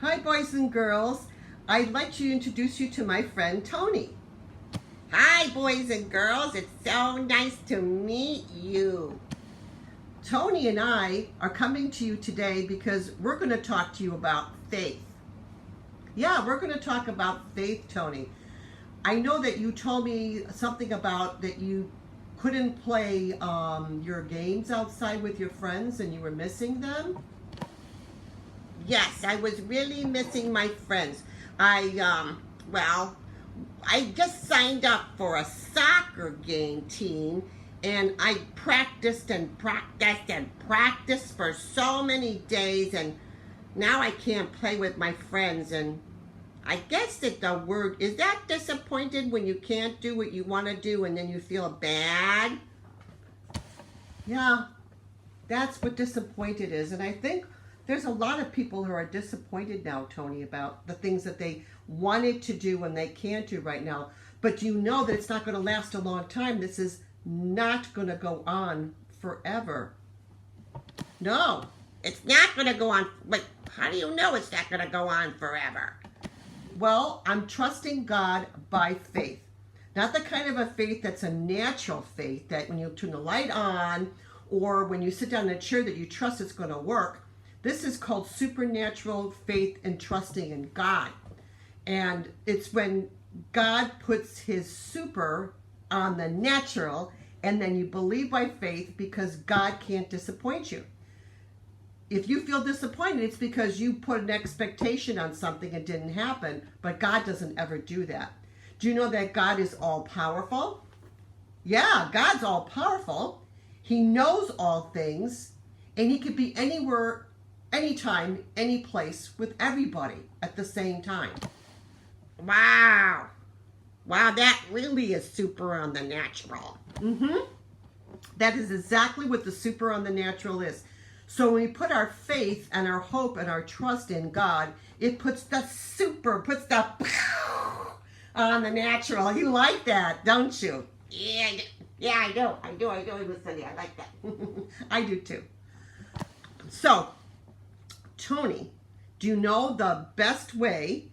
Hi, boys and girls. I'd like to introduce you to my friend Tony. Hi, boys and girls. It's so nice to meet you. Tony and I are coming to you today because we're going to talk to you about faith. Yeah, we're going to talk about faith, Tony. I know that you told me something about that you couldn't play your games outside with your friends and you were missing them. Yes, I was really missing my friends. I just signed up for a soccer game team and I practiced and practiced and practiced for so many days, and now I can't play with my friends. And I guess that the word is that disappointed when you can't do what you want to do and then you feel bad. Yeah, that's what disappointed is. And I think there's a lot of people who are disappointed now, Tony, about the things that they wanted to do and they can't do right now. But you know that it's not going to last a long time. This is not going to go on forever. No, it's not going to go on. But how do you know it's not going to go on forever? Well, I'm trusting God by faith. Not the kind of a faith that's a natural faith that when you turn the light on or when you sit down in a chair that you trust it's going to work. This is called supernatural faith and trusting in God. And it's when God puts his super on the natural, and then you believe by faith because God can't disappoint you. If you feel disappointed, it's because you put an expectation on something and it didn't happen, but God doesn't ever do that. Do you know that God is all powerful? Yeah, God's all powerful. He knows all things, and he could be anywhere, anytime, any place with everybody at the same time. Wow. Wow, that really is super on the natural. That is exactly what the super on the natural is. So when we put our faith and our hope and our trust in God, it puts the super, puts the on the natural. You like that, don't you? Yeah, I do. Listen, I like that. I do too. So, Tony, do you know the best way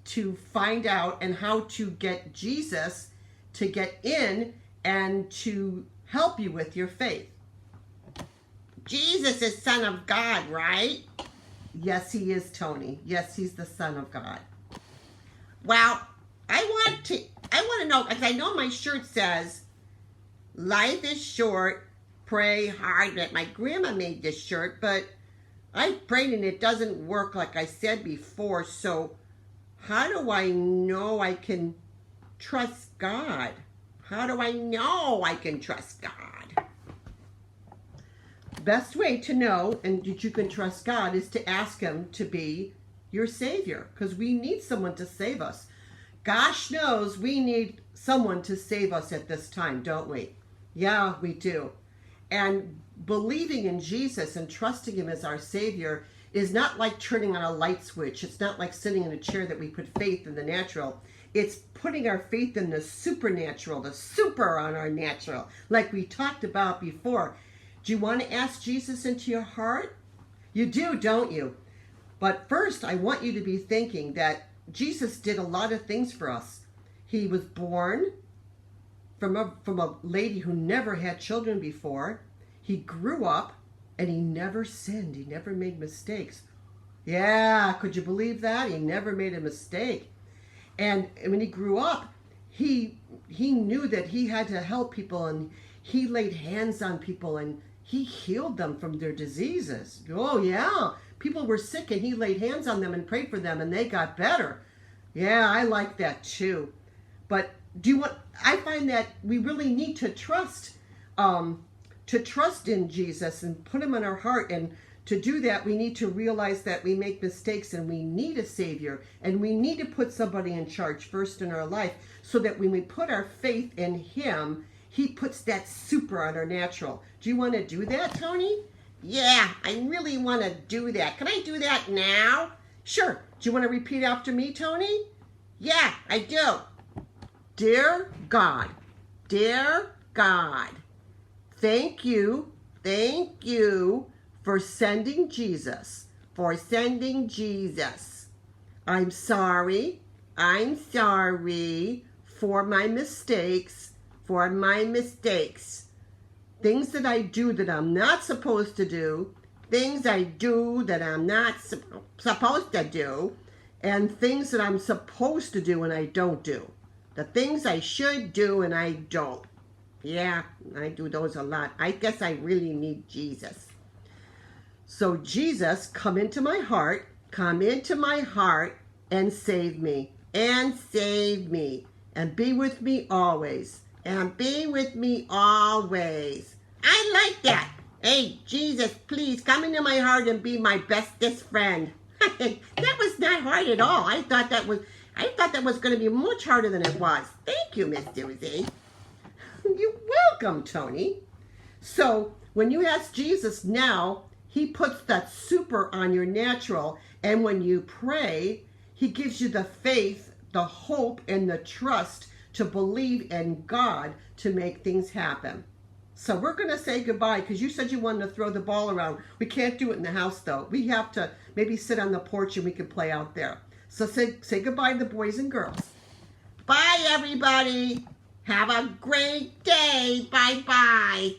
to find out and how to get Jesus to get in and to help you with your faith? Jesus is Son of God, right? Yes, he is, Tony. Yes, he's the Son of God. Well, I want to know, because I know my shirt says, life is short, pray hard. That my grandma made this shirt, but I prayed and it doesn't work like I said before. So how do I know I can trust God? How do I know I can trust God? Best way to know and that you can trust God is to ask him to be your Savior, because we need someone to save us. Gosh knows we need someone to save us at this time, don't we? Yeah, we do. And believing in Jesus and trusting him as our Savior is not like turning on a light switch. It's not like sitting in a chair that we put faith in the natural. It's putting our faith in the supernatural, the super on our natural, like we talked about before. Do you want to ask Jesus into your heart? You do, don't you? But first, I want you to be thinking that Jesus did a lot of things for us. He was born from a lady who never had children before. He grew up and he never sinned. He never made mistakes. Yeah, could you believe that? He never made a mistake. And when he grew up, he knew that he had to help people, and he laid hands on people and he healed them from their diseases. Oh yeah, people were sick and he laid hands on them and prayed for them and they got better. Yeah, I like that too. But I find that we really need to trust in Jesus and put him in our heart. And to do that, we need to realize that we make mistakes and we need a Savior, and we need to put somebody in charge first in our life, so that when we put our faith in him, he puts that super on our natural. Do you want to do that, Tony? Yeah, I really want to do that. Can I do that now? Sure. Do you want to repeat after me, Tony? Yeah, I do. Dear God, thank you for sending Jesus, I'm sorry. I'm sorry for my mistakes. For my mistakes. Things that I do that I'm not supposed to do. Things I do that I'm not supposed to do. And things that I'm supposed to do and I don't do. The things I should do and I don't. Yeah, I do those a lot. I guess I really need Jesus. So Jesus, come into my heart and save me. And save me. And be with me always. And be with me always. I like that. Hey, Jesus, please come into my heart and be my bestest friend. That was not hard at all. I thought that was going to be much harder than it was. Thank you, Miss Susie. You're welcome, Tony. So when you ask Jesus now, he puts that super on your natural. And when you pray, he gives you the faith, the hope, and the trust to believe in God to make things happen. So we're going to say goodbye because you said you wanted to throw the ball around. We can't do it in the house, though. We have to maybe sit on the porch and we can play out there. So say goodbye to the boys and girls. Bye, everybody. Have a great day. Bye-bye.